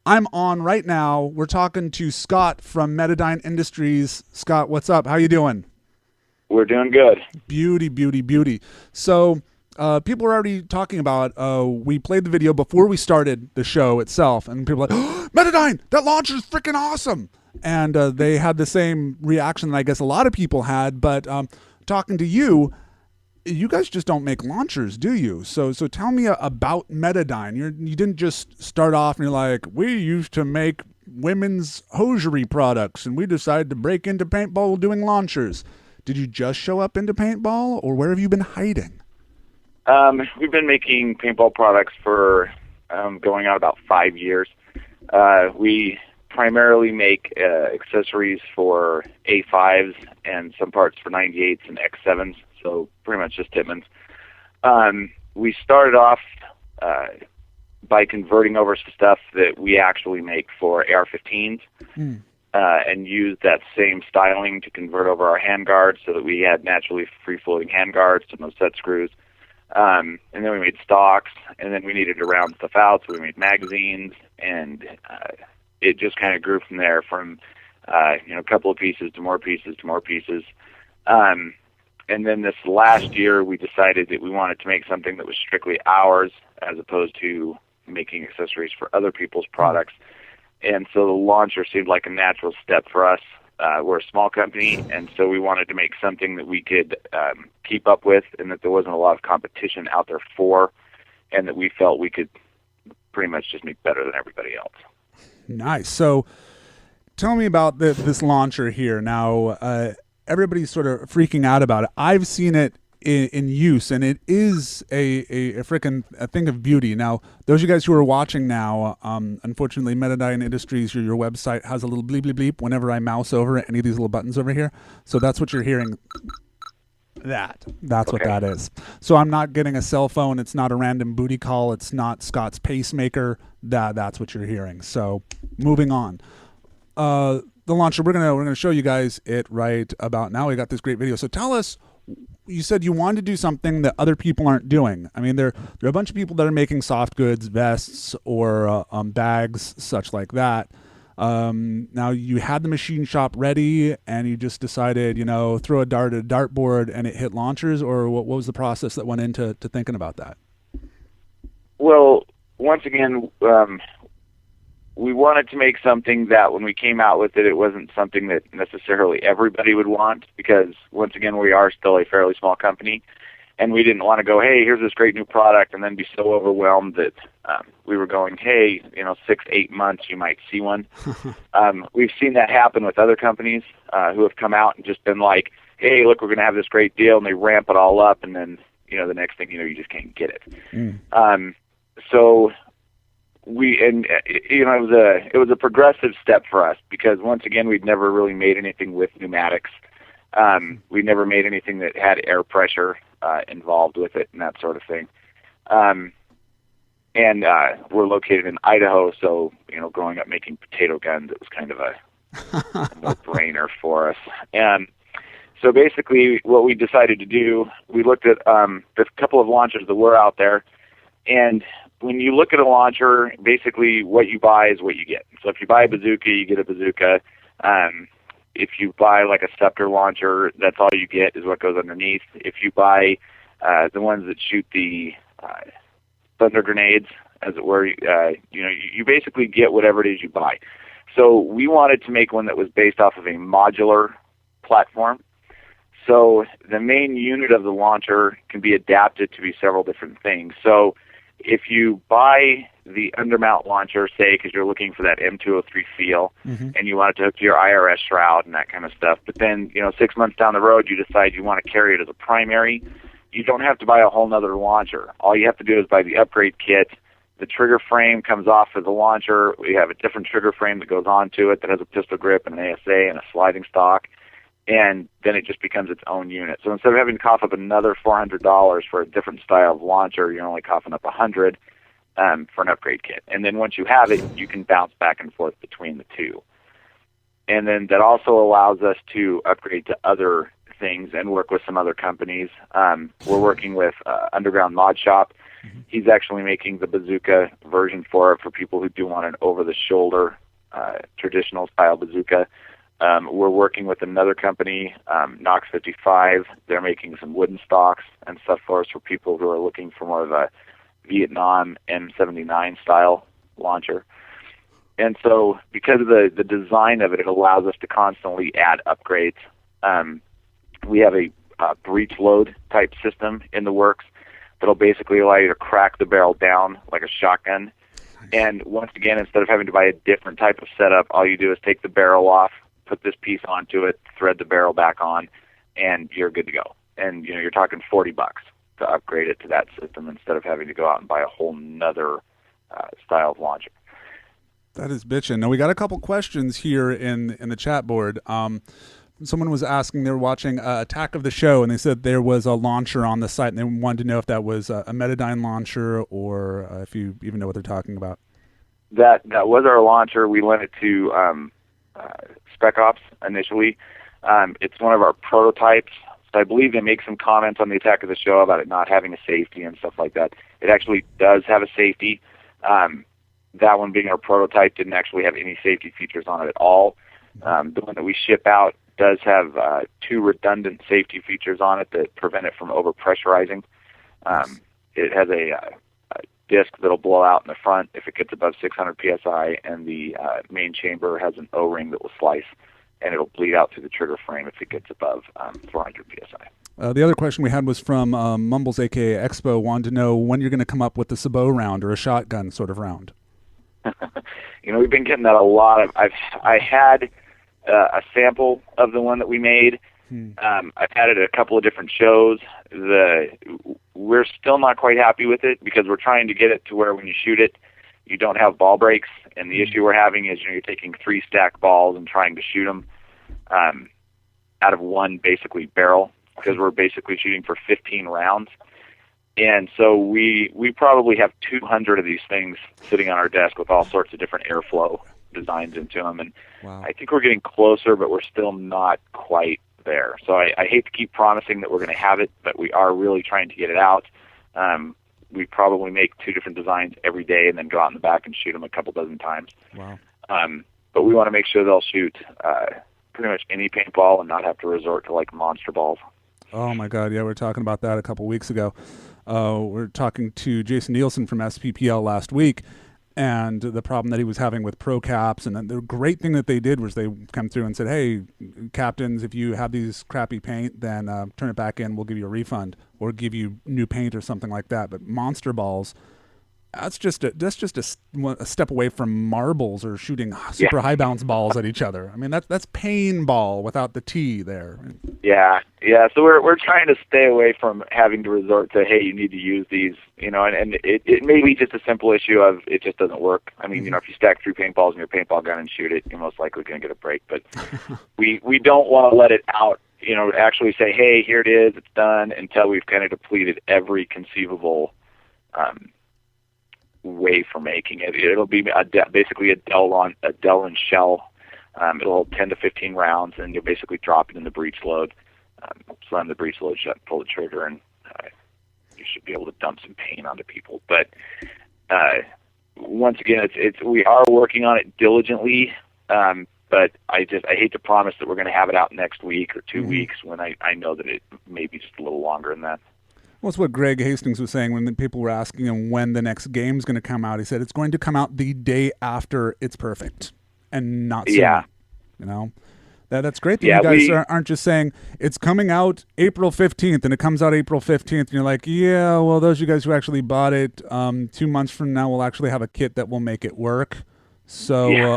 I'm on right now. We're talking to Scott from Metadyne Industries. Scott, what's up? How you doing? We're doing good. Beauty, beauty, beauty. So, people are already talking about. We played the video before we started the show itself, and people are like, oh, Metadyne, that launcher is freaking awesome. And they had the same reaction that I guess a lot of people had. But talking to you, you guys just don't make launchers, do you? So tell me about Metadyne. You didn't just start off and you're like, we used to make women's hosiery products, and we decided to break into paintball doing launchers. Did you just show up into paintball, or where have you been hiding? We've been making paintball products for going on about 5 years. We primarily make accessories for A5s and some parts for 98s and X7s, so pretty much just Tippmanns. We started off by converting over some stuff that we actually make for AR-15s. And used that same styling to convert over our handguards so that we had naturally free-floating handguards to no set screws. And then we made stocks, and then we needed to round stuff out, so we made magazines, and it just kind of grew from there, from a couple of pieces to more pieces to more pieces. And then this last year, we decided that we wanted to make something that was strictly ours, as opposed to making accessories for other people's products. And so the launcher seemed like a natural step for us. We're a small company, and so we wanted to make something that we could keep up with, and that there wasn't a lot of competition out there for, and that we felt we could pretty much just make better than everybody else. Nice. So tell me about this launcher here. Now, everybody's sort of freaking out about it. I've seen it in use, and it is a freaking thing of beauty. Now, those of you guys who are watching now, unfortunately, Metadyne Industries, your website has a little bleep bleep bleep whenever I mouse over any of these little buttons over here. So that's what you're hearing. That's what that is. So I'm not getting a cell phone. It's not a random booty call. It's not Scott's pacemaker. That's what you're hearing. So moving on. The launcher, we're gonna show you guys it right about now. We got this great video. So tell us. You said you wanted to do something that other people aren't doing. I mean, there are a bunch of people that are making soft goods, vests, or bags, such like that. Now you had the machine shop ready, and you just decided, throw a dart at a dartboard, and it hit launchers. Or what was the process that went into thinking about that? Well, once again, we wanted to make something that when we came out with it, it wasn't something that necessarily everybody would want, because once again, we are still a fairly small company, and we didn't want to go, hey, here's this great new product, and then be so overwhelmed that we were going, hey, 6-8 months you might see one. We've seen that happen with other companies who have come out and just been like, hey, look, we're going to have this great deal, and they ramp it all up, and then the next thing you just can't get it. So it was a progressive step for us, because once again, we'd never really made anything with pneumatics. We never made anything that had air pressure involved with it and that sort of thing. And we're located in Idaho, so growing up making potato guns, it was kind of a no-brainer for us. And so basically, what we decided to do, we looked at the couple of launchers that were out there, and when you look at a launcher, basically what you buy is what you get. So if you buy a bazooka, you get a bazooka. If you buy like a scepter launcher, that's all you get is what goes underneath. If you buy the ones that shoot the thunder grenades, as it were, you basically get whatever it is you buy. So we wanted to make one that was based off of a modular platform. So the main unit of the launcher can be adapted to be several different things. So if you buy the undermount launcher, say, because you're looking for that M203 feel, and you want it to hook to your IRS shroud and that kind of stuff, but then 6 months down the road you decide you want to carry it as a primary, you don't have to buy a whole nother launcher. All you have to do is buy the upgrade kit. The trigger frame comes off of the launcher. We have a different trigger frame that goes onto it that has a pistol grip and an ASA and a sliding stock, and then it just becomes its own unit. So instead of having to cough up another $400 for a different style of launcher, you're only coughing up $100 for an upgrade kit. And then once you have it, you can bounce back and forth between the two. And then that also allows us to upgrade to other things and work with some other companies. We're working with Underground Mod Shop, He's actually making the bazooka version for it for people who do want an over-the-shoulder traditional style bazooka. We're working with another company, Knox 55. They're making some wooden stocks and stuff for us for people who are looking for more of a Vietnam M79 style launcher. And so because of the design of it, it allows us to constantly add upgrades. We have a breech load type system in the works that'll basically allow you to crack the barrel down like a shotgun. And once again, instead of having to buy a different type of setup, all you do is take the barrel off, put this piece onto it, thread the barrel back on, and you're good to go. And you're talking $40 to upgrade it to that system instead of having to go out and buy a whole nother style of launcher. That is bitchin'. Now we got a couple questions here in the chat board. Someone was asking, they were watching Attack of the Show, and they said there was a launcher on the site, and they wanted to know if that was a Metadyne launcher or if you even know what they're talking about. That was our launcher. We lent it to Spec Ops initially. It's one of our prototypes. So I believe they make some comments on the Attack of the Show about it not having a safety and stuff like that. It actually does have a safety. That one being our prototype didn't actually have any safety features on it at all. The one that we ship out does have 2 redundant safety features on it that prevent it from overpressurizing. It has a disc that'll blow out in the front if it gets above 600 psi, and the main chamber has an O-ring that will slice, and it'll bleed out through the trigger frame if it gets above 400 psi. The other question we had was from Mumbles, aka Expo, wanted to know when you're going to come up with the Sabot round or a shotgun sort of round. We've been getting that a lot. I had a sample of the one that we made. I've had it at a couple of different shows. We're still not quite happy with it because we're trying to get it to where when you shoot it, you don't have ball breaks. And the issue we're having is you're taking 3 stack balls and trying to shoot them out of one basically barrel, because we're basically shooting for 15 rounds. And so we probably have 200 of these things sitting on our desk with all sorts of different airflow designs into them. And wow. I think we're getting closer, but we're still not quite there. So I hate to keep promising that we're going to have it, but we are really trying to get it out. We probably make 2 different designs every day and then go out in the back and shoot them a couple dozen times. Wow. But we want to make sure they'll shoot pretty much any paintball and not have to resort to like monster balls. Oh my God. Yeah. We were talking about that a couple weeks ago. We're talking to Jason Nielsen from SPPL last week, and the problem that he was having with pro caps. And the great thing that they did was they come through and said, hey, captains, if you have these crappy paint, then turn it back in. We'll give you a refund or give you new paint or something like that. But monster balls, that's just a step away from marbles or shooting super high bounce balls at each other. I mean, that's paintball without the T there. Yeah. So we're trying to stay away from having to resort to, hey, you need to use these, and it may be just a simple issue of it just doesn't work. I mean, if you stack 3 paintballs in your paintball gun and shoot it, you're most likely going to get a break. But we don't want to let it out, actually say, hey, here it is, it's done, until we've kind of depleted every conceivable way for making it. It'll be basically a Delrin shell. It'll hold 10 to 15 rounds, and you'll basically drop it in the breech load, slam the breech load shut, pull the trigger, and you should be able to dump some paint onto people. But once again, we are working on it diligently. But I hate to promise that we're going to have it out next week or 2 weeks when I know that it may be just a little longer than that. Well, it's what Greg Hastings was saying when the people were asking him when the next game's going to come out. He said it's going to come out the day after it's perfect and not soon. Yeah. That's great that you guys aren't just saying it's coming out April 15th and it comes out April 15th. And you're like, yeah, well, those of you guys who actually bought it 2 months from now will actually have a kit that will make it work. So,